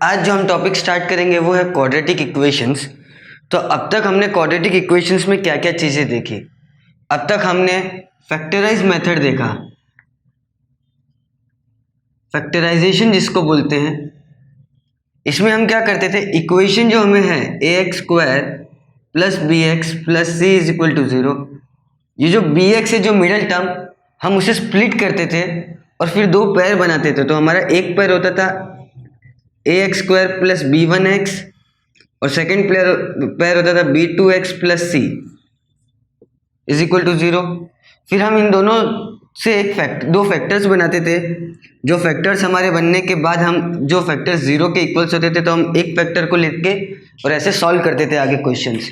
आज जो हम टॉपिक स्टार्ट करेंगे वो है क्वाड्रेटिक इक्वेशंस। तो अब तक हमने क्वाड्रेटिक इक्वेशंस में क्या क्या चीज़ें देखी। अब तक हमने फैक्टराइज मेथड देखा, फैक्टराइजेशन जिसको बोलते हैं। इसमें हम क्या करते थे, इक्वेशन जो हमें है a x square plus b x plus c is equal to 0, ये जो बी एक्स है जो मिडल टर्म, हम उसे स्प्लिट करते थे और फिर दो पैर बनाते थे। तो हमारा एक पैर होता था a x square plus b one x और सेकेंड पैर होता था b two x plus c is equal to 0। फिर हम इन दोनों से दो फैक्टर्स बनाते थे। जो फैक्टर्स हमारे बनने के बाद हम जो फैक्टर्स 0 के इक्वल्स होते थे तो हम एक फैक्टर को लेके और ऐसे सॉल्व करते थे आगे क्वेश्चंस।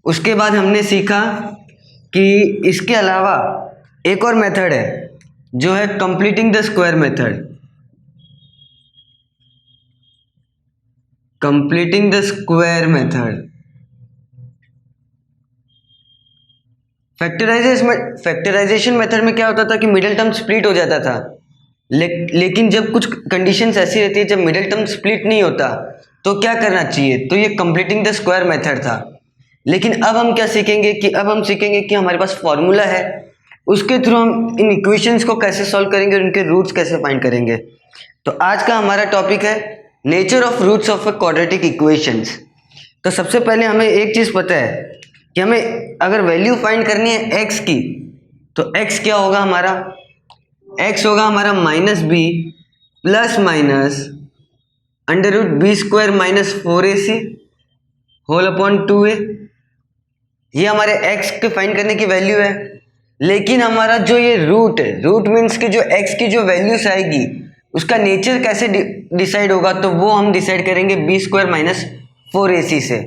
उसके बाद हमने सीखा कि इसके अलावा एक और मेथड है जो है completing the square method. Completing the square method factorisation method में क्या होता था कि मिडिल टर्म स्प्लिट हो जाता था, लेकिन जब कुछ कंडीशंस ऐसी रहती है जब मिडिल टर्म स्प्लिट नहीं होता तो क्या करना चाहिए, तो ये कंप्लीटिंग द स्क्वायर मेथड था। लेकिन अब हम क्या सीखेंगे कि अब हम सीखेंगे कि हमारे पास फॉर्मूला है, उसके थ्रू हम इन इक्वेशंस को कैसे सॉल्व करेंगे और उनके रूट्स कैसे फाइंड करेंगे। तो आज का हमारा टॉपिक है nature of roots of a quadratic equations. तो सबसे पहले हमें एक चीज़ पता है कि हमें अगर वैल्यू फाइंड करनी है x की, तो x क्या होगा हमारा, x होगा हमारा minus B plus minus under root B square minus 4ac whole upon 2a। ये हमारे x के फाइंड करने की वैल्यू है। लेकिन हमारा जो ये रूट है, रूट मीन्स कि जो x की जो वैल्यूज आएगी उसका नेचर कैसे डिसाइड होगा, तो वो हम डिसाइड करेंगे बी स्क्वायर माइनस 4ac से।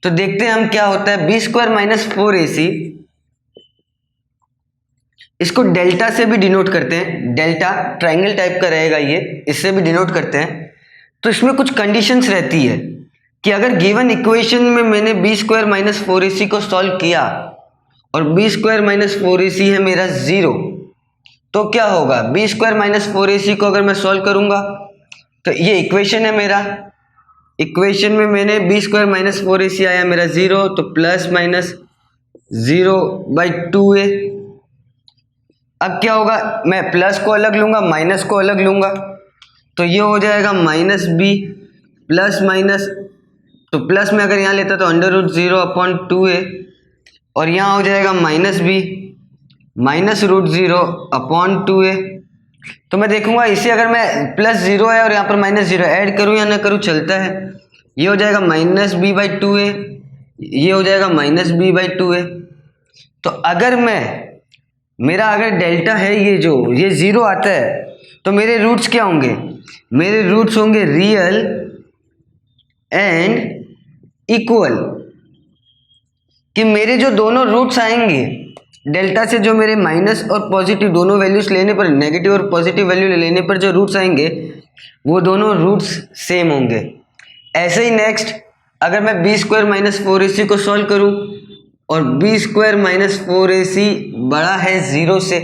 तो देखते हैं हम क्या होता है। बी स्क्वायर माइनस 4ac, इसको डेल्टा से भी डिनोट करते हैं, डेल्टा ट्राइंगल टाइप का रहेगा ये, इससे भी डिनोट करते हैं। तो इसमें कुछ कंडीशंस रहती है कि अगर गिवन इक्वेशन में मैंने बी स्क्वायर माइनस 4ac को सॉल्व किया और बी स्क्वायर माइनस 4ac है मेरा 0, तो क्या होगा, बी स्क्वायर माइनस 4ac को अगर मैं सॉल्व करूंगा तो ये इक्वेशन है मेरा, इक्वेशन में मैंने बी स्क्वायर माइनस 4ac आया मेरा 0, तो प्लस माइनस 0/2a। अब क्या होगा, मैं प्लस को अलग लूंगा माइनस को अलग लूंगा, तो ये हो जाएगा माइनस बी प्लस माइनस, तो प्लस में अगर यहाँ लेता तो अंडर रूट 0/2a और यहाँ हो जाएगा minus B minus root 0/2a। तो मैं देखूंगा इसे अगर मैं प्लस 0 है और यहाँ पर माइनस 0 ऐड करूँ या ना करूँ चलता है। ये हो जाएगा माइनस b/2a, ये हो जाएगा माइनस b/2a। तो अगर मेरा अगर डेल्टा है ये 0 आता है तो मेरे रूट्स क्या होंगे, मेरे रूट्स होंगे रियल एंड इक्वल। कि मेरे जो दोनों रूट्स आएंगे डेल्टा से, जो मेरे माइनस और पॉजिटिव दोनों वैल्यूज लेने पर, नेगेटिव और पॉजिटिव वैल्यू लेने पर जो रूट्स आएंगे वो दोनों रूट्स सेम होंगे। ऐसे ही नेक्स्ट अगर मैं बी स्क्वायर माइनस 4ac को सॉल्व करूं और बी स्क्वायर माइनस 4ac बड़ा है 0 से,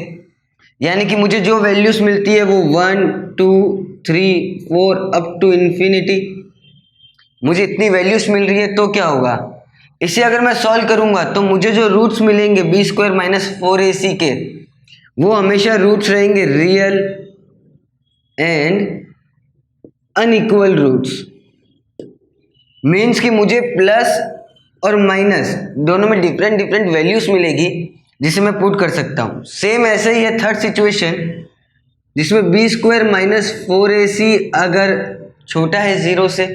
यानी कि मुझे जो वैल्यूज मिलती है वो 1 2 3 4 अप टू इन्फिनिटी, मुझे इतनी वैल्यूज मिल रही है, तो क्या होगा, इसे अगर मैं सॉल्व करूंगा तो मुझे जो रूट्स मिलेंगे बी स्क्वायर माइनस 4ac के, वो हमेशा रूट्स रहेंगे real and unequal roots. Means कि मुझे प्लस और माइनस दोनों में डिफरेंट वैल्यूज मिलेगी जिसे मैं पुट कर सकता हूँ। सेम ऐसे ही है थर्ड सिचुएशन जिसमें बी स्क्वायर माइनस 4ac अगर छोटा है 0 से,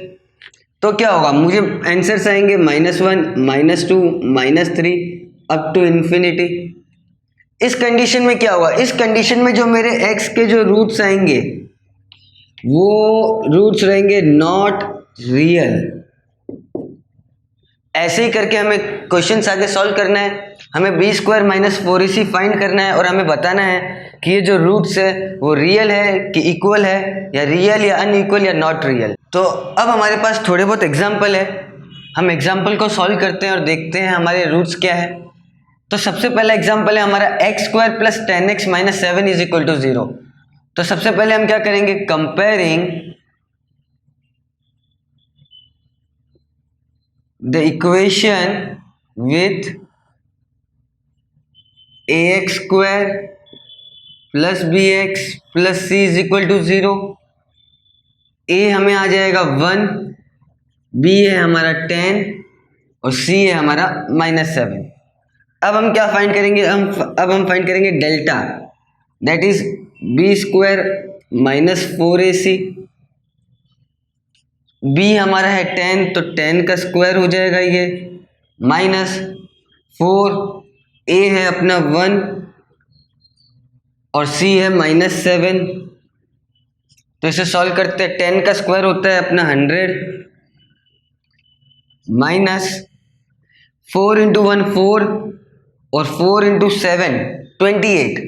तो क्या होगा, मुझे आंसर्स आएंगे -1 -2 -3 अप टू इन्फिनिटी। इस कंडीशन में क्या होगा, इस कंडीशन में जो मेरे x के जो रूट्स आएंगे वो रूट्स रहेंगे नॉट रियल। ऐसे ही करके हमें क्वेश्चंस आगे सॉल्व करना है। हमें b square minus 4ac find करना है और हमें बताना है कि ये जो रूट्स है वो रियल है कि इक्वल है, या रियल या अनइक्वल या नॉट रियल। तो अब हमारे पास थोड़े बहुत एग्जाम्पल है, हम एग्जाम्पल को सॉल्व करते हैं और देखते हैं हमारे रूट्स क्या है। तो सबसे पहला एग्जाम्पल है हमारा x square plus 10x minus 7 is equal to 0। तो सबसे पहले हम क्या करेंगे, comparing the equation with ax square plus b x plus c is equal to 0। a हमें आ जाएगा 1, b है हमारा 10 और c है हमारा -7। अब हम क्या फाइंड करेंगे, अब हम फाइंड करेंगे delta, that is b square -4ac। b हमारा है 10 तो 10 का स्क्वायर हो जाएगा ये, -4, a है अपना 1 और c है -7। तो इसे सॉल्व करते हैं। 10 का स्क्वायर होता है अपना 100, -4 × 1 4 और 4 × 7 28।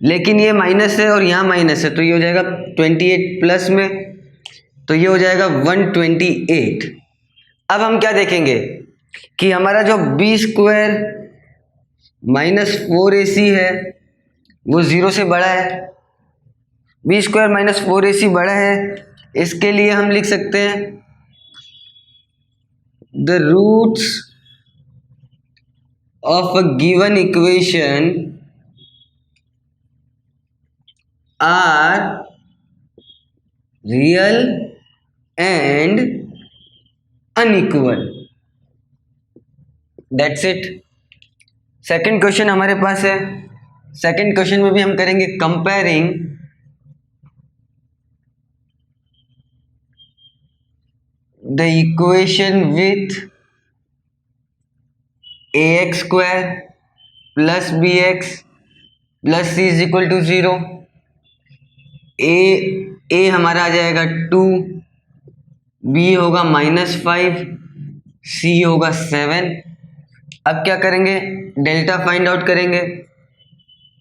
लेकिन ये माइनस है और यहाँ माइनस है तो ये हो जाएगा 28 प्लस में, तो ये हो जाएगा 128। अब हम क्या देखेंगे कि हमारा जो बी स्क्वायर -4ac है वो 0 से बड़ा है। बी स्क्वायर -4ac बड़ा है, इसके लिए हम लिख सकते हैं the roots of a given equation are real and unequal. That's it. Second question हमारे पास है। सेकंड क्वेश्चन में भी हम करेंगे comparing the equation with ax square plus bx plus c is equal to 0। a हमारा आ जाएगा 2, b होगा -5, c होगा 7। अब क्या करेंगे, डेल्टा फाइंड आउट करेंगे।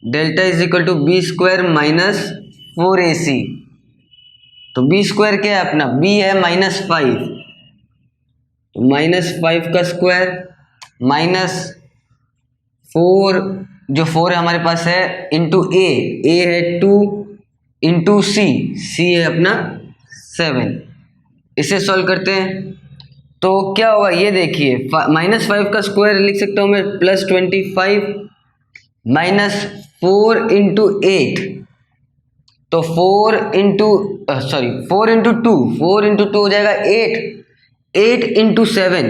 Delta is equal to b square -4ac। तो बी स्क्वायर क्या है अपना, b है -5, तो -5 का स्क्वायर -4, जो 4 है हमारे पास है, इंटू a है 2 इंटू c है अपना 7। इसे सॉल्व करते हैं तो क्या होगा, ये देखिए -5 का स्क्वायर लिख सकता हूँ मैं +25 -4 इंटू 8, तो 4 इंटू 2 हो जाएगा 8 इंटू 7,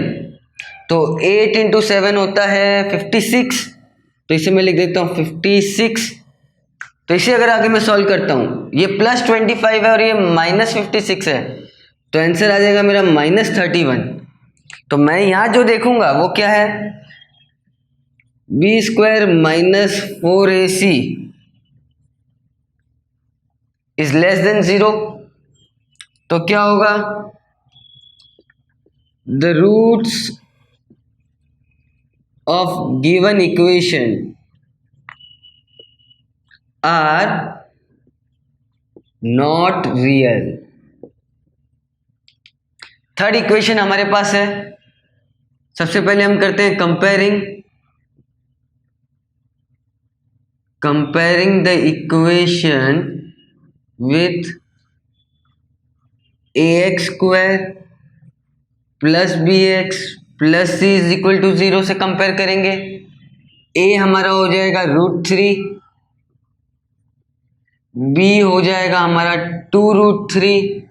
तो 8 इंटू 7 होता है 56। तो इसे मैं लिख देता हूँ 56। तो इसे अगर आगे मैं सॉल्व करता हूँ, ये +25 है और ये -56 है, तो आंसर आ जाएगा मेरा -31। तो मैं यहाँ जो देखूंगा वो क्या है, b square -4ac is less than 0। तो क्या होगा, the roots of given equation are not real। Third equation हमारे पास है। सबसे पहले हम करते हैं comparing the equation with ax square plus bx plus c is equal to 0 से कंपेयर करेंगे। a हमारा हो जाएगा √3, b हो जाएगा हमारा 2√3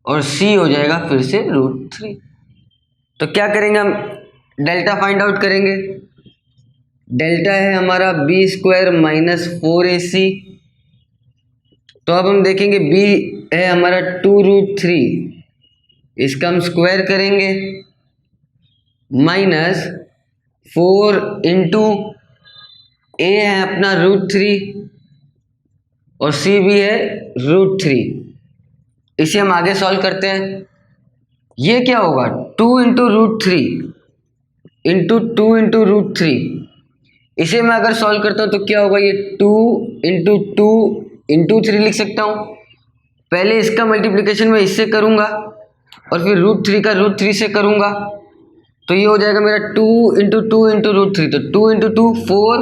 और c हो जाएगा फिर से √3। तो क्या करेंगे, हम डेल्टा फाइंड आउट करेंगे। डेल्टा है हमारा बी स्क्वायर -4ac। तो अब हम देखेंगे b है हमारा 2√3, इसका हम स्क्वायर करेंगे, -4 इंटू a है अपना √3 और c भी है √3। इसे हम आगे सॉल्व करते हैं। ये क्या होगा, 2 इंटू √3 इंटू 2 इंटू √3। इसे मैं अगर सॉल्व करता हूँ तो क्या होगा, ये 2 इंटू 2 इंटू 3 लिख सकता हूँ। पहले इसका मल्टीप्लिकेशन मैं इससे करूँगा और फिर √3 का √3 से करूँगा, तो ये हो जाएगा मेरा 2 इंटू 2 इंटू √3, तो 2 इंटू 2 4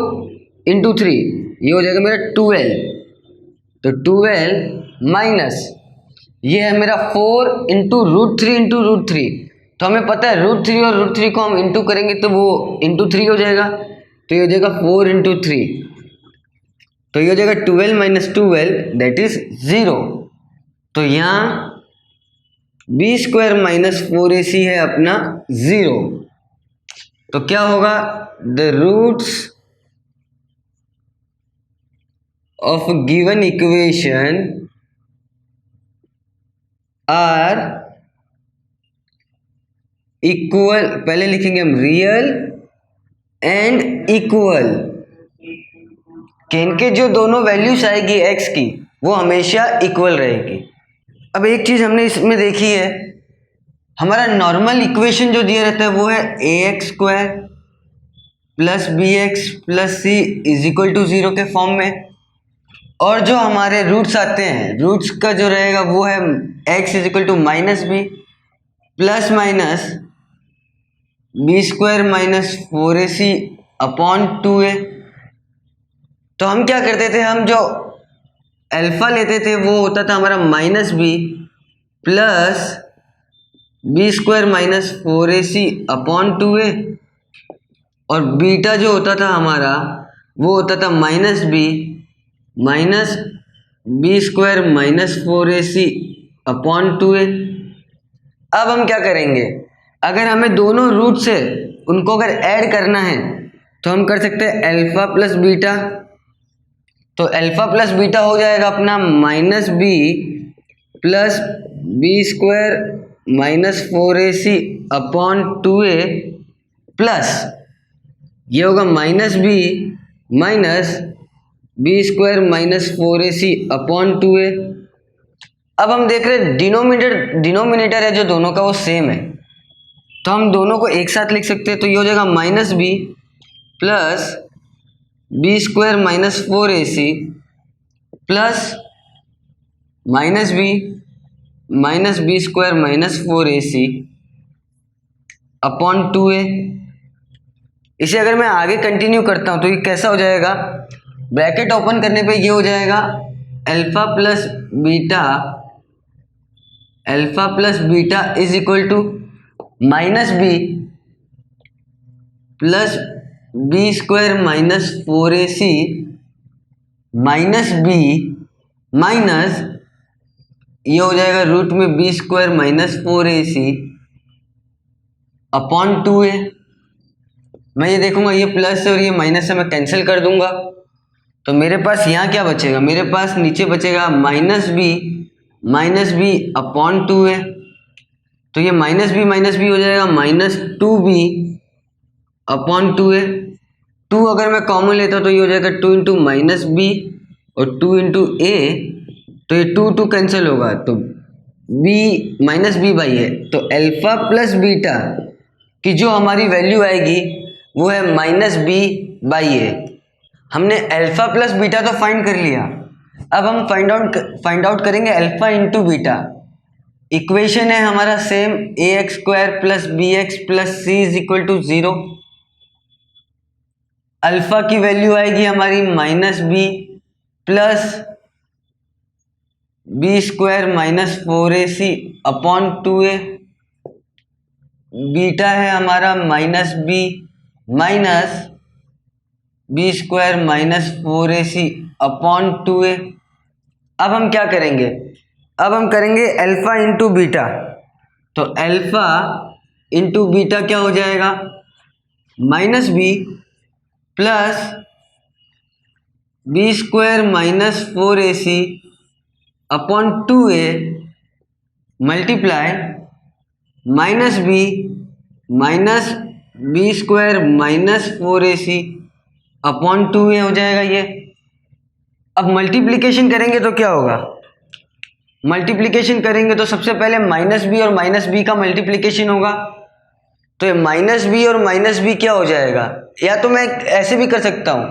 इंटू 3, ये हो जाएगा मेरा 12। तो 12 माइनस ये है मेरा 4 इंटू √3 इंटू √3, तो तो हमें पता है √3 और √3 को हम इंटू करेंगे तो वो इंटू 3 हो जाएगा, तो ये हो जाएगा 4 × 3, तो ये हो जाएगा 12 - 12 दैट इज 0। तो यहाँ b² - 4ac है अपना 0। तो क्या होगा, the roots of given equation are equal, पहले लिखेंगे हम रियल एंड इक्वल, कि इनके जो दोनों वैल्यूज आएगी x की वो हमेशा इक्वल रहेगी। अब एक चीज हमने इसमें देखी है, हमारा नॉर्मल इक्वेशन जो दिया रहता है वो है ax² + bx + c = 0 के फॉर्म में, और जो हमारे रूट्स आते हैं, रूट्स का जो रहेगा वो है x = -b ± b² - 4ac upon 2a। तो हम क्या करते थे, हम जो अल्फा लेते थे वो होता था हमारा -b plus b² - 4ac upon 2a, और बीटा जो होता था हमारा वो होता था -b minus b² - 4ac upon 2a। अब हम क्या करेंगे, अगर हमें दोनों रूट से उनको अगर ऐड करना है तो हम कर सकते हैं अल्फा प्लस बीटा। तो अल्फा प्लस बीटा हो जाएगा अपना -b plus b² - 4ac upon 2a plus ये होगा -b minus b² - 4ac upon 2a। अब हम देख रहे हैं डिनोमिनेटर है जो दोनों का वो सेम है, तो हम दोनों को एक साथ लिख सकते हैं। तो ये हो जाएगा -b plus b² - 4ac plus -b minus b² - 4ac upon 2a। इसे अगर मैं आगे कंटिन्यू करता हूँ तो ये कैसा हो जाएगा, ब्रैकेट ओपन करने पे ये हो जाएगा alpha plus beta is equal to -b plus b² - 4ac minus b minus ये हो जाएगा रूट में b² - 4ac अपॉन 2a। मैं ये देखूंगा ये प्लस और ये माइनस से मैं कैंसिल कर दूंगा, तो मेरे पास यहाँ क्या बचेगा, मेरे पास नीचे बचेगा -b अपॉन 2a। तो ये -b हो जाएगा -2b अपॉन 2a। 2 अगर मैं कॉमन लेता हूँ तो ये हो जाएगा 2 × -b और 2 × a, तो ये 2 कैंसिल होगा, तो b -b/a। तो अल्फा प्लस बीटा की जो हमारी वैल्यू आएगी वो है -b/a। हमने अल्फा प्लस बीटा तो फाइंड कर लिया, अब हम फाइंड आउट करेंगे अल्फा इंटू बीटा। इक्वेशन है हमारा same ax² + bx + c = 0। Alpha की वैल्यू आएगी हमारी -b plus b² - 4ac upon 2a। Beta है हमारा -b minus b² - 4ac upon 2a। अब हम क्या करेंगे, अब हम करेंगे अल्फा इंटू बीटा। तो अल्फा इंटू बीटा क्या हो जाएगा, -b plus b² - 4ac upon 2a multiply -b minus b² - 4ac upon 2a हो जाएगा ये। अब मल्टीप्लिकेशन करेंगे तो क्या होगा, मल्टीप्लिकेशन करेंगे तो सबसे पहले -b और -b का मल्टीप्लिकेशन होगा, तो ये -b और -b क्या हो जाएगा, या तो मैं ऐसे भी कर सकता हूं,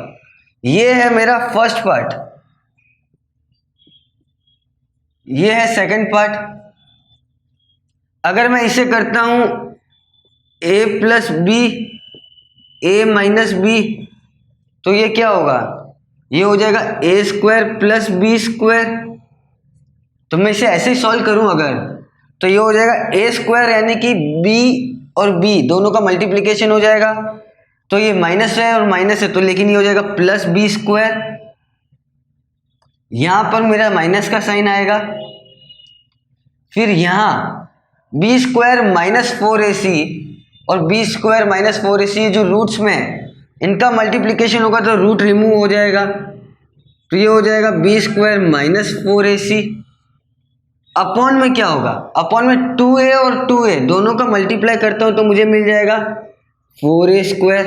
ये है मेरा फर्स्ट पार्ट, ये है सेकंड पार्ट। अगर मैं इसे करता हूं a plus b a - b, तो ये क्या होगा, ये हो जाएगा a² + b²। तो मैं इसे ऐसे ही सॉल्व करूं अगर, तो ये हो जाएगा ए स्क्वायर यानी कि बी और बी दोनों का मल्टीप्लीकेशन हो जाएगा। तो ये माइनस है और माइनस है तो लेकिन ये हो जाएगा प्लस बी स्क्वायर। यहां पर मेरा माइनस का साइन आएगा। फिर यहां बी स्क्वायर माइनस 4ac और बी स्क्वायर माइनस 4ac जो रूट्स में है इनका मल्टीप्लीकेशन होगा तो रूट रिमूव हो जाएगा। तो ये हो जाएगा B square minus 4ac। Upon में क्या होगा, अपॉन में 2a और 2a दोनों का मल्टीप्लाई करता हूं तो मुझे मिल जाएगा 4a स्क्वायर।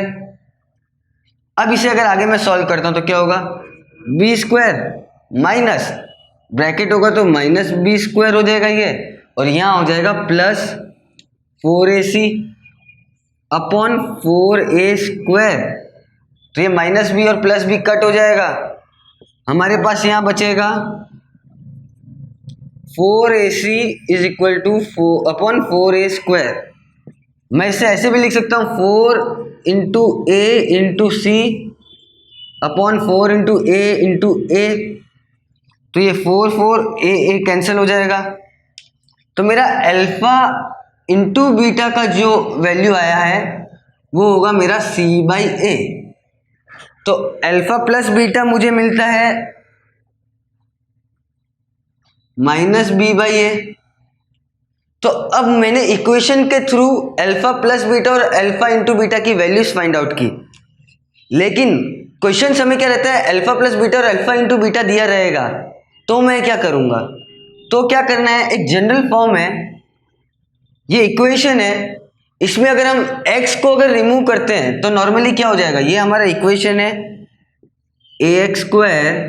अब इसे अगर आगे मैं सॉल्व करता हूं तो क्या होगा, बी स्क्वायर माइनस ब्रैकेट होगा तो माइनस बी स्क्वायर हो जाएगा ये, और यहां हो जाएगा plus 4ac upon 4a square. तो ये माइनस बी और प्लस बी कट हो जाएगा, हमारे पास यहां बचेगा 4ac is equal to 4 upon 4a square. मैं इसे ऐसे भी लिख सकता हूँ 4 into a into c upon 4 into a into a. तो ये 4 ए कैंसिल हो जाएगा। तो मेरा अल्फा इंटू बीटा का जो वैल्यू आया है वो होगा मेरा c बाई ए। तो अल्फा प्लस बीटा मुझे मिलता है माइनस बी बाई ए। तो अब मैंने इक्वेशन के थ्रू अल्फा प्लस बीटा और अल्फा इंटू बीटा की वैल्यूज फाइंड आउट की, लेकिन क्वेश्चन हमें क्या रहता है, अल्फा प्लस बीटा और अल्फा इंटू बीटा दिया रहेगा। तो मैं क्या करूंगा, तो क्या करना है, एक जनरल फॉर्म है, ये इक्वेशन है, इसमें अगर हम x को अगर रिमूव करते हैं तो नॉर्मली क्या हो जाएगा, ये हमारा इक्वेशन है ax square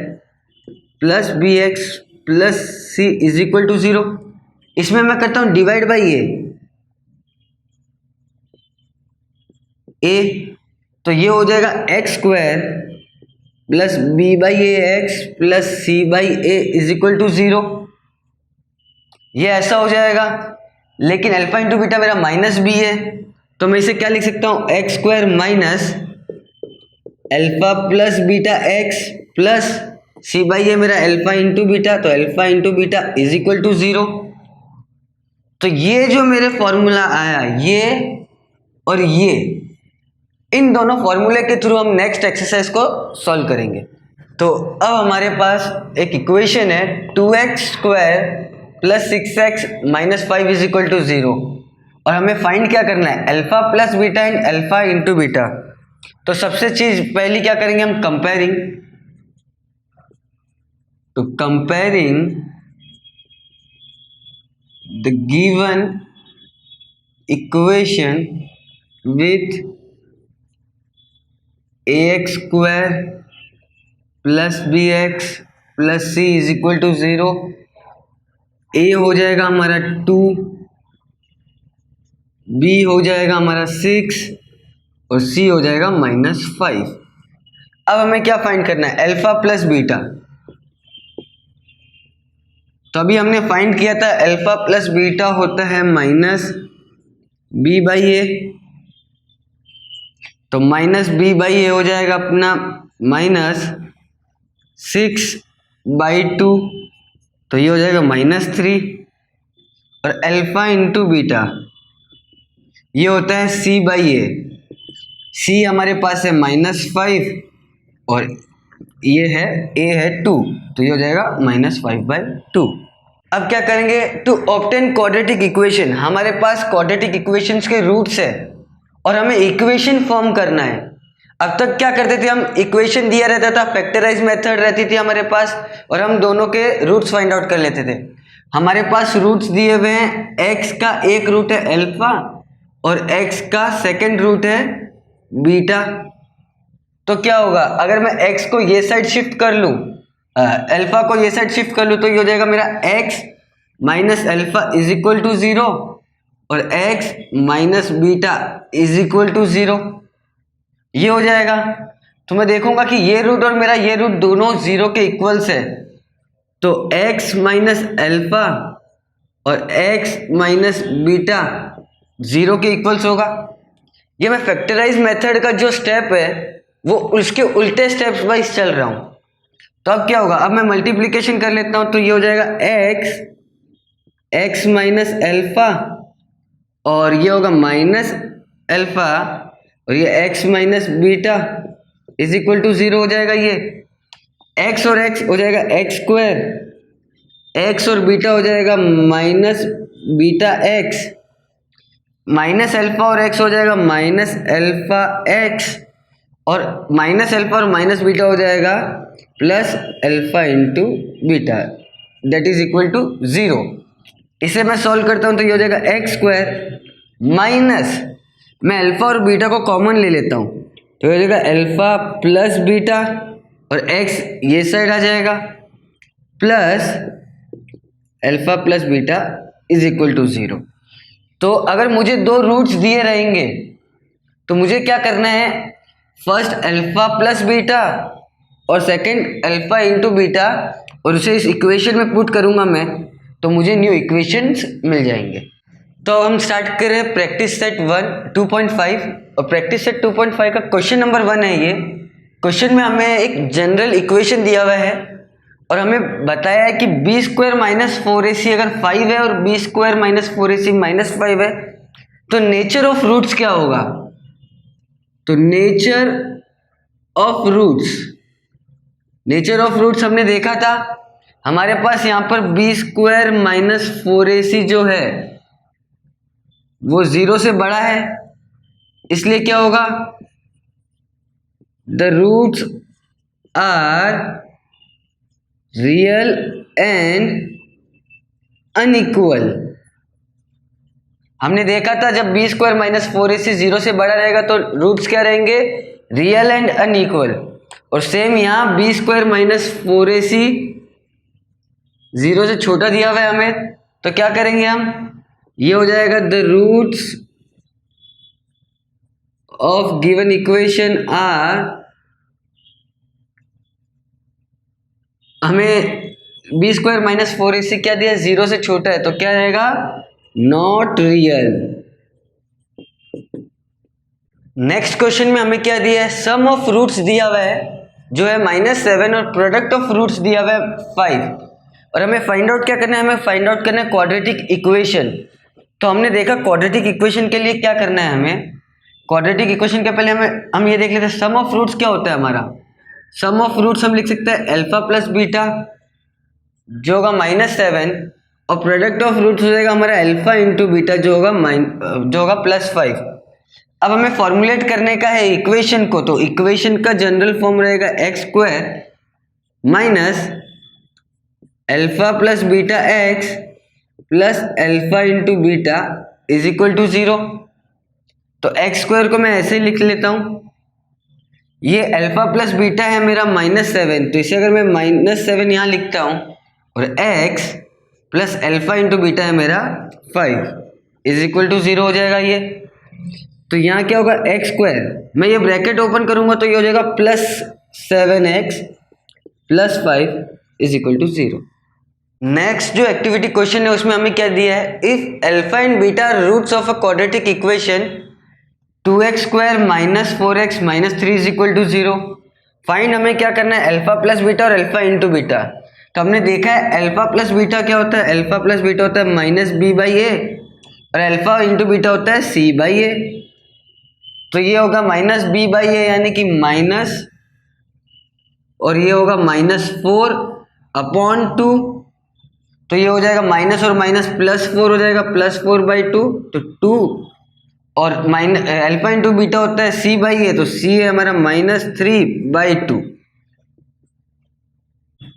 plus b x plus c is equal to 0। इसमें मैं करता हूं डिवाइड बाई ए, तो ये हो जाएगा x square plus b by a x plus c by a is equal to 0। ये ऐसा हो जाएगा, लेकिन अल्फा इंटू बीटा मेरा माइनस बी है तो मैं इसे क्या लिख सकता हूं, x square minus alpha plus beta x plus c by a मेरा अल्फा इंटू बीटा, तो alpha into beta is equal to 0। तो ये जो मेरे फॉर्मूला आया ये और ये, इन दोनों फॉर्मूले के थ्रू हम नेक्स्ट एक्सरसाइज को सॉल्व करेंगे। तो अब हमारे पास एक इक्वेशन है 2x square plus 6x minus 5 is equal to 0, और हमें फाइंड क्या करना है, alpha plus beta and alpha into beta. तो सबसे चीज पहली क्या करेंगे हम, कंपेयरिंग। तो comparing the given equation with ax square plus b x plus c is equal to 0। a हो जाएगा हमारा 2, b हो जाएगा हमारा 6 और c हो जाएगा -5। अब हमें क्या फाइंड करना है, अल्फा प्लस बीटा। तो अभी हमने फाइंड किया था अल्फा प्लस बीटा होता है माइनस बी बाई ए, तो माइनस बी बाई ए हो जाएगा अपना माइनस 6/2, तो ये हो जाएगा -3। और अल्फा इंटू बीटा ये होता है c बाई ए, c हमारे पास है -5 और ये है a है 2, तो ये हो जाएगा -5/2। अब क्या करेंगे, टू ऑब्टेन क्वाड्रेटिक इक्वेशन, हमारे पास क्वाड्रेटिक इक्वेशंस के रूट्स है और हमें इक्वेशन फॉर्म करना है। अब तक क्या करते थे हम, इक्वेशन दिया रहता था, फैक्टराइज मेथड रहती थी हमारे पास और हम दोनों के रूट्स फाइंड आउट कर लेते थे। हमारे पास रूट्स दिए हुए हैं, x का एक रूट है अल्फा और x का सेकंड रूट है बीटा। तो क्या होगा, अगर मैं x को ये साइड शिफ्ट कर लूं, अल्फा को ये साइड शिफ्ट कर लूं, तो ये हो जाएगा मेरा x minus alpha is equal to 0 और x minus beta is equal to 0, ये हो जाएगा। तो मैं देखूंगा कि ये रूट और मेरा ये रूट दोनों 0 के इक्वल्स है, तो x माइनस अल्फा और x माइनस बीटा 0 के इक्वल्स होगा। ये मैं फैक्टराइज मेथड का जो स्टेप है वो उसके उल्टे स्टेप्स वाइज चल रहा हूं। तो अब क्या होगा, अब मैं मल्टीप्लिकेशन कर लेता हूं, तो ये हो जाएगा एक्स माइनस एल्फा और ये होगा माइनस एल्फा और ये x minus beta is equal to 0 हो जाएगा। ये एक्स और एक्स हो जाएगा एक्स स्क्वायर, एक्स और बीटा हो जाएगा minus beta x, minus alpha और एक्स हो जाएगा माइनस एल्फा एक्स और माइनस एल्फा और माइनस बीटा हो जाएगा plus alpha into beta that is equal to 0। इसे मैं सॉल्व करता हूँ तो ये हो जाएगा एक्स स्क्वायर माइनस, मैं अल्फा और बीटा को कॉमन ले लेता हूँ तो ये हो जाएगा अल्फा प्लस बीटा और एक्स ये साइड आ जाएगा plus alpha plus beta is equal to 0। तो अगर मुझे दो रूट्स दिए रहेंगे तो मुझे क्या करना है, फर्स्ट अल्फा प्लस बीटा और सेकंड अल्फा इंटू बीटा और उसे इस इक्वेशन में पुट करूंगा मैं तो मुझे न्यू इक्वेशंस मिल जाएंगे। तो हम स्टार्ट करें प्रैक्टिस सेट 2.5 और प्रैक्टिस सेट 2.5 का क्वेश्चन नंबर 1 है। ये क्वेश्चन में हमें एक जनरल इक्वेशन दिया हुआ है और हमें बताया है कि बी स्क्वायर माइनस 4ac अगर 5 है और B square minus 4ac minus 5 है तो नेचर ऑफ रूट्स क्या होगा। तो नेचर ऑफ रूट्स हमने देखा था, हमारे पास यहाँ पर बी स्क्वायर माइनस 4ac जो है वो 0 से बड़ा है, इसलिए क्या होगा, the roots are real and unequal. हमने देखा था जब बी स्क्वायर माइनस 4ac 0 से बड़ा रहेगा तो रूट्स क्या रहेंगे, रियल एंड अनइक्वल। और सेम यहाँ बी स्क्वायर माइनस 4ac 0 से छोटा दिया हुआ है हमें तो क्या करेंगे हम, ये हो जाएगा the roots of given equation are, हमें बी स्क्वायर माइनस 4ac क्या दिया, 0 से छोटा है तो क्या रहेगा, नॉट रियल। नेक्स्ट क्वेश्चन में हमें क्या दिया है, सम ऑफ रूट्स दिया हुआ है जो है -7 और प्रोडक्ट ऑफ रूट्स दिया हुआ है 5 और हमें फाइंड आउट क्या करना है, हमें फाइंड आउट करना है क्वाड्रेटिक इक्वेशन। तो हमने देखा क्वाड्रेटिक इक्वेशन के लिए क्या करना है, हमें क्वाड्रेटिक इक्वेशन के पहले हम ये देख लेते हैं सम ऑफ रूट्स क्या होता है हमारा। सम ऑफ रूट्स हम लिख सकते हैं अल्फा प्लस बीटा जो होगा -7 और प्रोडक्ट ऑफ रूट्स हो जाएगा हमारा अल्फा इंटू बीटा जो होगा +5। अब हमें फॉर्मुलेट करने का है इक्वेशन को, तो इक्वेशन का जनरल फॉर्म रहेगा x square minus alpha plus beta x plus alpha into beta is equal to 0। तो एक्स स्क्वायर को मैं ऐसे ही लिख लेता हूँ, ये अल्फा प्लस बीटा है मेरा -7 तो इसे अगर मैं -7 यहाँ लिखता हूँ और x plus alpha into beta है मेरा 5 इज इक्वल टू 0 हो जाएगा ये। तो यहाँ क्या होगा, एक्स स्क्वायर, मैं ये ब्रैकेट ओपन करूँगा तो ये हो जाएगा +7x + 5 is equal to 0। Next जो एक्टिविटी क्वेश्चन है उसमें हमें क्या दिया है, if alpha and beta roots of a quadratic equation 2x square minus 4x minus 3 is equal to 0। Find हमें क्या करना है, अल्फा प्लस बीटा और अल्फा इंटू बीटा। तो हमने देखा है अल्फा प्लस बीटा क्या होता है, अल्फा प्लस बीटा होता है -b/a और अल्फा इंटू बीटा होता है c/a। तो ये होगा -b/a यानी कि माइनस और ये होगा -4/2 तो ये हो जाएगा माइनस और माइनस +4 हो जाएगा +4/2 तो 2 और अल्फा इंटू बीटा होता है c/a तो c है हमारा -3/2।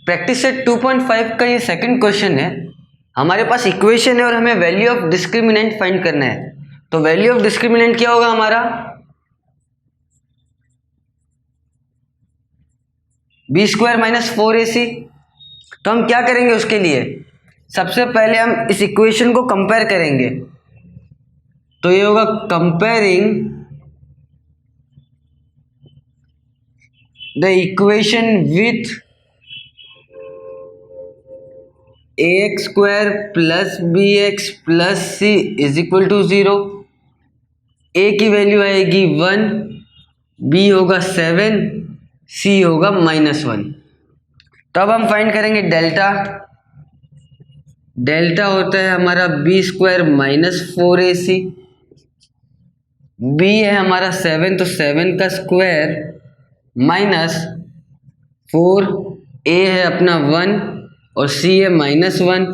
प्रैक्टिस सेट 2.5 का ये सेकंड क्वेश्चन है, हमारे पास इक्वेशन है और हमें वैल्यू ऑफ डिस्क्रिमिनेंट फाइंड करना है। तो वैल्यू ऑफ डिस्क्रिमिनेंट क्या होगा हमारा, बी स्क्वायर माइनस 4ac। तो हम क्या करेंगे उसके लिए, सबसे पहले हम इस इक्वेशन को कंपेयर करेंगे तो ये होगा comparing the equation with ax square plus bx plus c is equal to 0। a की वैल्यू आएगी 1, b होगा 7, c होगा -1। तो अब हम फाइंड करेंगे डेल्टा। डेल्टा होता है हमारा b square minus 4ac, B है हमारा 7 तो 7 का स्क्वायर माइनस 4, ए है अपना 1 और सी है -1।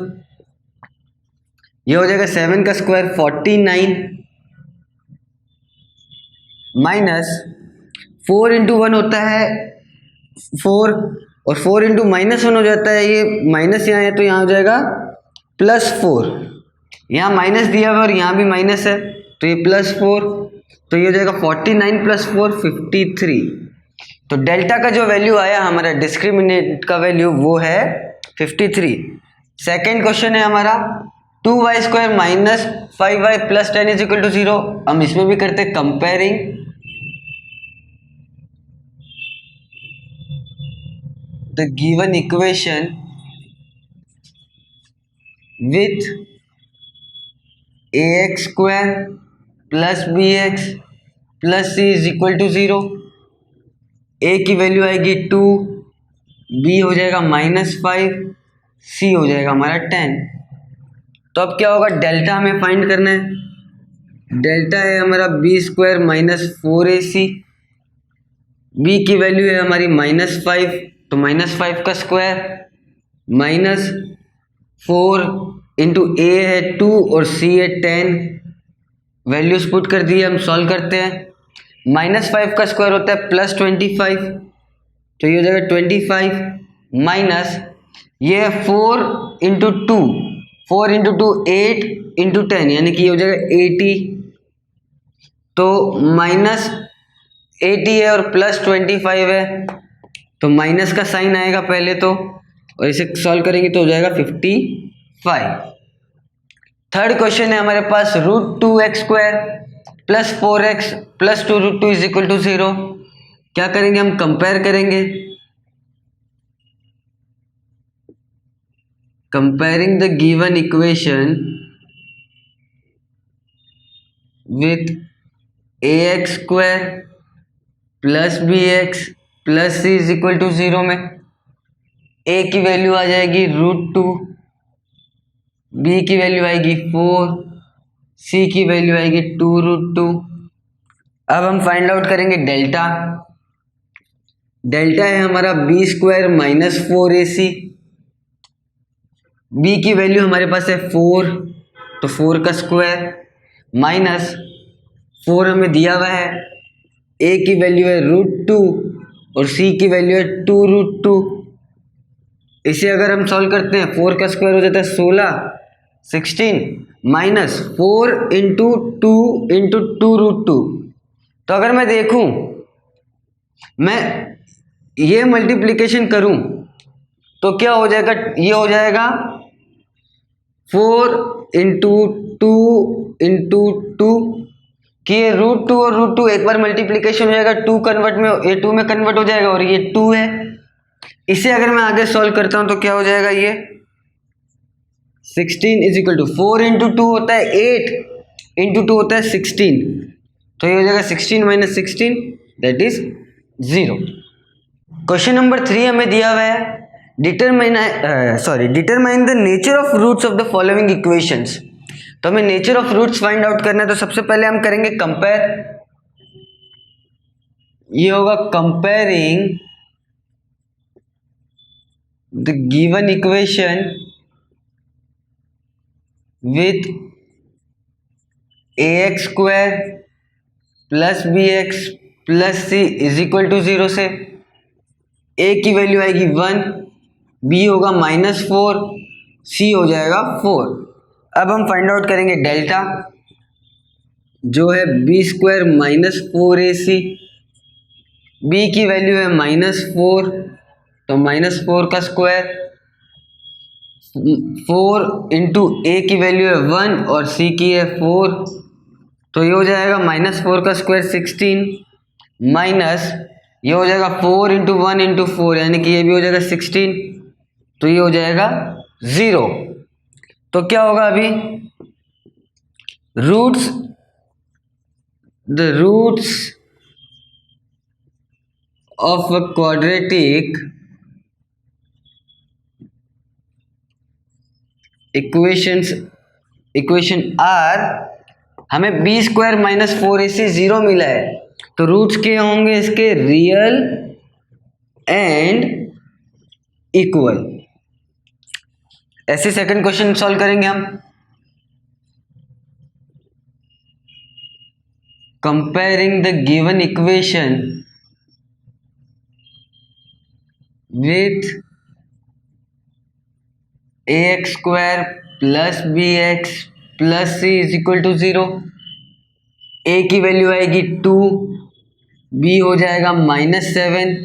ये हो जाएगा 7 का स्क्वायर 49 माइनस 4 इंटू 1 होता है 4 और 4 इंटू -1 हो जाता है, ये माइनस यहाँ है तो यहाँ हो जाएगा +4। यहाँ माइनस दिया हुआ और यहाँ भी माइनस है तो ये +4, तो ये हो जाएगा 49 + 4 53। तो डेल्टा का जो वैल्यू आया हमारा डिस्क्रिमिनेंट का वैल्यू वो है 53। सेकेंड क्वेश्चन है हमारा 2y² माइनस 5y + 10 = 0। हम इसमें भी करते हैं comparing the given equation with ax² + bx + c = 0। a की वैल्यू आएगी 2, b हो जाएगा -5, c हो जाएगा हमारा 10। तो अब क्या होगा, डेल्टा हमें फाइंड करना है। डेल्टा है हमारा b² माइनस 4ac, b की वैल्यू है हमारी -5 तो -5 का स्क्वायर माइनस 4 इंटू ए है 2 और c है 10। वैल्यूज पुट कर दिए, हम सॉल्व करते हैं। -5 का स्क्वायर होता है +25 तो ये हो जाएगा 25 माइनस ये है 4 इंटू 2, 4 इंटू 2 8 इंटू 10 यानी कि ये हो जाएगा 80। तो -80 है और +25 है तो माइनस का साइन आएगा पहले तो, और इसे सॉल्व करेंगे तो हो जाएगा 55। थर्ड क्वेश्चन है हमारे पास √2x² + 4x + 2√2 = 0। क्या करेंगे, हम कंपेयर करेंगे। Comparing the given equation with ax² + bx + c = 0 में a की वैल्यू आ जाएगी √2, b की वैल्यू आएगी 4, c की वैल्यू आएगी 2√2। अब हम फाइंड आउट करेंगे डेल्टा। डेल्टा है हमारा b² माइनस 4ac, b की वैल्यू हमारे पास है 4 तो 4 का स्क्वायर माइनस 4 हमें दिया हुआ है, a की वैल्यू है √2 और c की वैल्यू है 2√2। इसे अगर हम सॉल्व करते हैं 4 का स्क्वायर हो जाता है 16 माइनस 4 इंटू 2 इंटू 2√2। तो अगर मैं देखूं, मैं ये मल्टीप्लिकेशन करूं तो क्या हो जाएगा, ये हो जाएगा 4 इंटू 2 इंटू 2 कि ये √2 और √2 एक बार मल्टीप्लिकेशन हो जाएगा, 2 कन्वर्ट में ये 2 में कन्वर्ट हो जाएगा और ये 2 है। इसे अगर मैं आगे सॉल्व करता हूं तो क्या हो जाएगा, ये 16 = 4 इंटू 2 होता है 8 इंटू 2 होता है 16 तो ये हो जाएगा 16 - 16 दैट इज 0। क्वेश्चन नंबर 3 हमें दिया हुआ है determine the nature of roots of the following equations. तो हमें nature of roots find out करना है। तो सबसे पहले हम करेंगे कंपेयर, ये होगा comparing the given equation with ax² + bx + c = 0 से a की वैल्यू आएगी 1, b होगा -4, c हो जाएगा 4। अब हम फाइंड आउट करेंगे डेल्टा, जो है b² माइनस 4ac, b की वैल्यू है -4 तो -4 का स्क्वायर 4 इंटू ए की वैल्यू है 1 और c की है 4 तो ये हो जाएगा -4 का स्क्वायर 16 माइनस ये हो जाएगा 4 इंटू 1 इंटू 4 यानी कि ये भी हो जाएगा 16 तो ये हो जाएगा 0। तो क्या होगा अभी, the roots of a quadratic equation are हमें बी स्क्वायर माइनस 4ac 0 मिला है, तो रूट्स क्या होंगे इसके? Real and equal. ऐसे सेकंड क्वेश्चन सॉल्व करेंगे हम। Comparing the given equation with ax square plus bx plus c is equal to 0। a की वैल्यू आएगी 2, b हो जाएगा -7,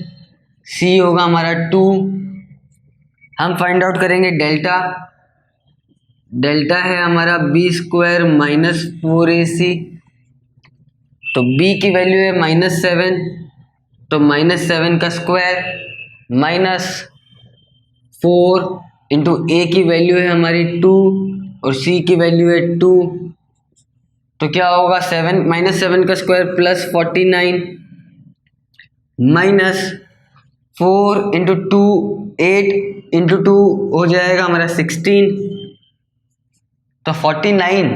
c होगा हमारा 2। हम फाइंड आउट करेंगे डेल्टा। डेल्टा है हमारा बी स्क्वायर माइनस 4ac, तो b की वैल्यू है -7, तो -7 का स्क्वायर माइनस 4 इंटू ए की वैल्यू है हमारी 2 और सी की वैल्यू है 2, तो क्या होगा? -7 का square plus 49 minus 4 into 2, 8 into 2 हो जाएगा हमारा 16, तो 49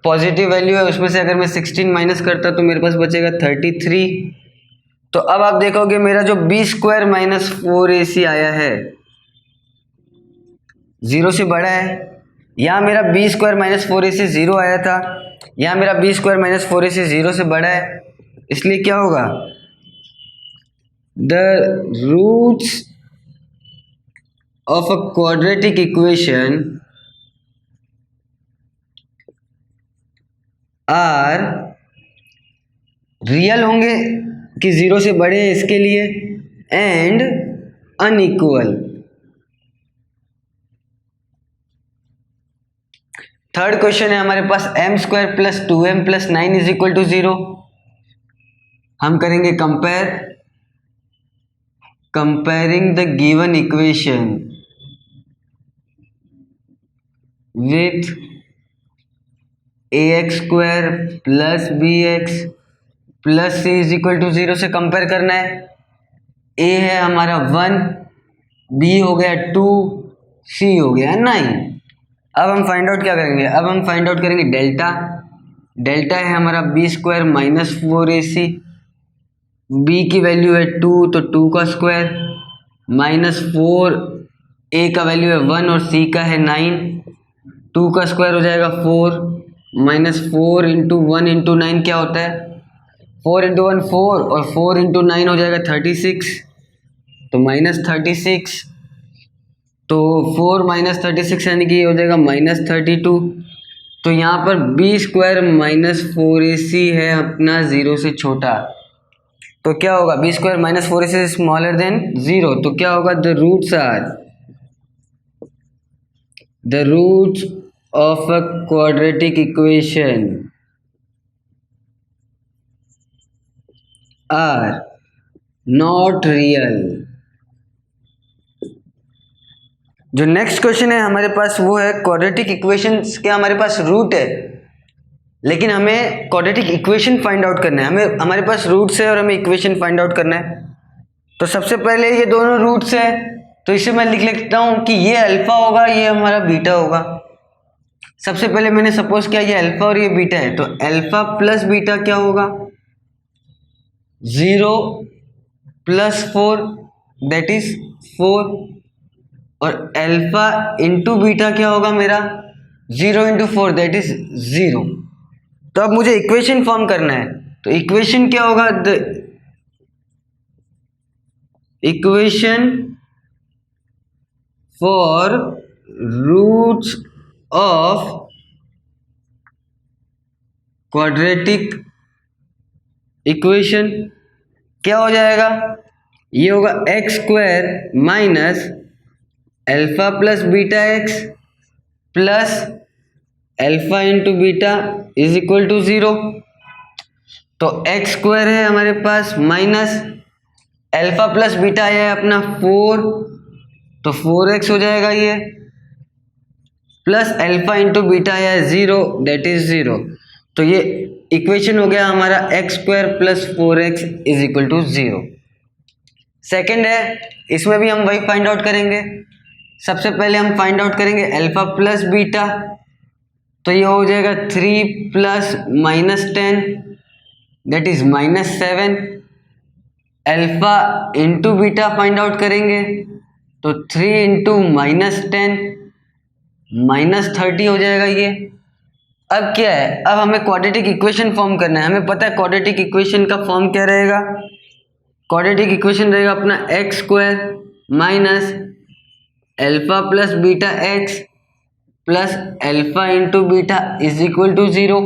पॉजिटिव वैल्यू है, उसमें से अगर मैं 16 माइनस करता तो मेरे पास बचेगा 33। तो अब आप देखोगे मेरा जो बी स्क्वायर माइनस 4ac आया है 0 से बड़ा है। यहाँ मेरा बी स्क्वायर माइनस 4ac 0 आया था, यहाँ मेरा बी स्क्वायर माइनस 4ac 0 से बड़ा है, इसलिए क्या होगा? The roots of a quadratic equation are real होंगे कि 0 से बड़े हैं इसके लिए, एंड अनइक्वल। थर्ड क्वेश्चन है हमारे पास m square plus 2m plus 9 is equal to 0। हम करेंगे comparing the given equation with ax square plus bx plus c is equal to 0 से कंपेयर करना है। a है हमारा 1, b हो गया 2, c हो गया 9। अब हम फाइंड आउट क्या करेंगे? अब हम फाइंड आउट करेंगे डेल्टा। डेल्टा है हमारा b square minus 4ac, b की वैल्यू है 2, तो 2 का स्क्वायर माइनस 4, a का वैल्यू है 1 और c का है 9, 2 का स्क्वायर हो जाएगा 4 माइनस 4 इंटू 1 इंटू 9 क्या होता है? 4 इंटू 1 4 और 4 इंटू 9 हो जाएगा 36, तो माइनस 36, तो 4 माइनस 36 यानी कि ये हो जाएगा -32। तो यहाँ पर बी स्क्वायर माइनस 4ac है अपना 0 से छोटा, तो क्या होगा? B square minus 4ac smaller than 0, तो क्या होगा? The roots of a quadratic equation are not real. जो नेक्स्ट क्वेश्चन है हमारे पास वो है क्वाड्रेटिक इक्वेशंस के हमारे पास रूट है, लेकिन हमें क्वाड्रेटिक इक्वेशन फाइंड आउट करना है। हमें हमारे पास रूट्स है और हमें इक्वेशन फाइंड आउट करना है। तो सबसे पहले ये दोनों रूट्स है, तो इसे मैं लिख लेता हूँ कि ये अल्फा होगा, ये हमारा बीटा होगा। सबसे पहले मैंने सपोज किया ये अल्फा और ये बीटा है, तो अल्फा प्लस बीटा क्या होगा? 0 प्लस 4 दैट इज 4, और अल्फा इंटू बीटा क्या होगा मेरा? 0 इंटू 4 दैट इज 0। तो अब मुझे इक्वेशन फॉर्म करना है, तो इक्वेशन क्या होगा? The equation for roots of quadratic equation क्या हो जाएगा? ये होगा x square minus alpha plus beta x plus alpha into beta is equal to 0। तो एक्स स्क्वायर है हमारे पास माइनस अल्फा प्लस बीटा है अपना 4, तो 4x हो जाएगा ये, प्लस अल्फा इंटू बीटा है 0 दैट इज 0। तो ये इक्वेशन हो गया हमारा x square plus 4x is equal to 0। Second है, इसमें भी हम वही फाइंड आउट करेंगे। सबसे पहले हम फाइंड आउट करेंगे अल्फा प्लस बीटा, तो ये हो जाएगा 3 plus -10 that is -7। Alpha into beta find out करेंगे तो 3 इंटू -10 -30 हो जाएगा ये। अब क्या है, अब हमें क्वाड्रेटिक इक्वेशन फॉर्म करना है। हमें पता है क्वाड्रेटिक इक्वेशन का फॉर्म क्या रहेगा। क्वाड्रेटिक इक्वेशन रहेगा अपना x square minus alpha plus beta x plus alpha into beta is equal to 0।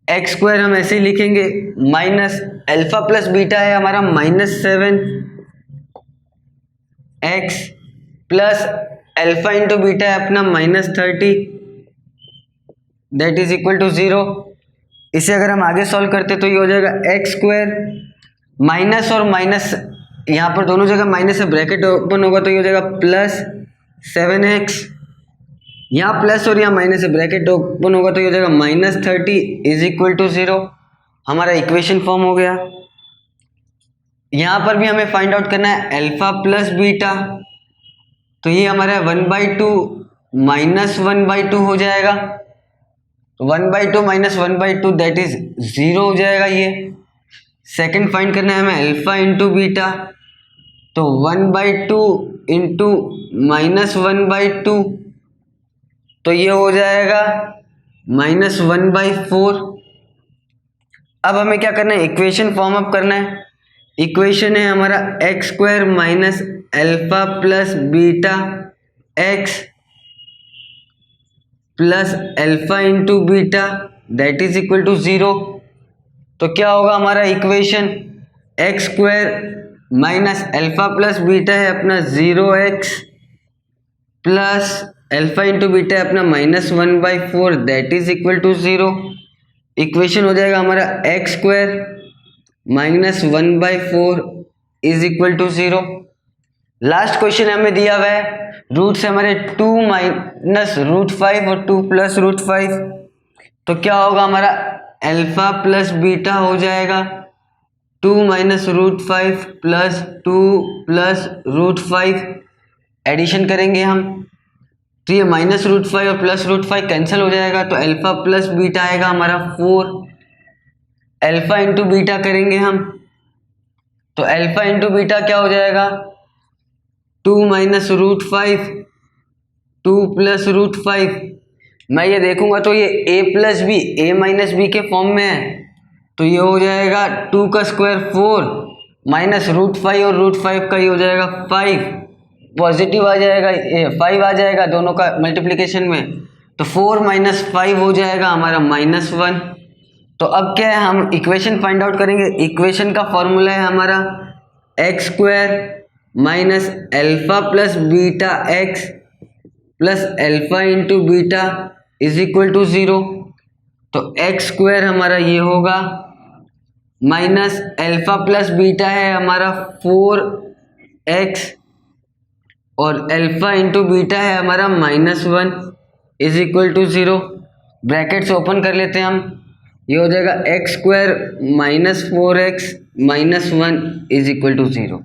X square हम ऐसे ही लिखेंगे, माइनस अल्फा प्लस बीटा है हमारा -7 x plus alpha into beta है अपना -30 दैट इज इक्वल टू 0। इसे अगर हम आगे सॉल्व करते तो ये हो जाएगा एक्स स्क्वायर माइनस और माइनस, यहाँ पर दोनों जगह माइनस से ब्रैकेट ओपन होगा तो ये हो जाएगा +7x, यहाँ प्लस और यहाँ माइनस से ब्रैकेट ओपन होगा तो ये हो जाएगा -30 इज इक्वल टू 0। हमारा इक्वेशन फॉर्म हो गया। यहाँ पर भी हमें फाइंड आउट करना है अल्फा प्लस बीटा, तो ये हमारा 1/2 -1/2 हो जाएगा। 1/2 -1/2 दैट इज 0 हो जाएगा ये। सेकंड फाइंड करना है हमें अल्फा इंटू बीटा, तो 1/2 इंटू -1/2 तो ये हो जाएगा -1/4। अब हमें क्या करना है, इक्वेशन फॉर्म अप करना है। इक्वेशन है हमारा x square minus alpha plus beta x plus alpha into beta that is equal to 0। तो क्या होगा हमारा equation, x square minus alpha plus beta है अपना 0x plus alpha into beta है अपना -1/4 that is equal to 0। Equation हो जाएगा हमारा x square -1/4 is equal to 0। Last question हमें दिया हुआ है, रूट्स हमारे 2 माइनस √5 और 2 प्लस √5, तो क्या होगा हमारा अल्फा प्लस बीटा हो जाएगा 2 माइनस √5 प्लस 2 प्लस √5, एडिशन करेंगे हम तो ये -√5 और प्लस √5 कैंसिल हो जाएगा, तो अल्फा प्लस बीटा आएगा हमारा 4। अल्फा इंटू बीटा करेंगे हम तो अल्फा इंटू बीटा क्या हो जाएगा 2 माइनस √5 2 प्लस √5। मैं ये देखूंगा तो ये a plus b a minus b के फॉर्म में है, तो ये हो जाएगा 2 का स्क्वायर 4 माइनस √5 और √5 का ये हो जाएगा 5, पॉजिटिव आ जाएगा 5 आ जाएगा दोनों का मल्टीप्लिकेशन में, तो 4 माइनस 5 हो जाएगा हमारा -1। तो अब क्या है, हम इक्वेशन फाइंड आउट करेंगे। इक्वेशन का फॉर्मूला है हमारा x square minus alpha plus beta x plus alpha into beta is equal to 0। तो एक्स स्क्वायर हमारा ये होगा माइनस अल्फा प्लस बीटा है हमारा 4x और अल्फा इंटू बीटा है हमारा -1 is equal to 0। Brackets open कर लेते हैं हम, ये हो जाएगा x square -4x -1 is equal to 0।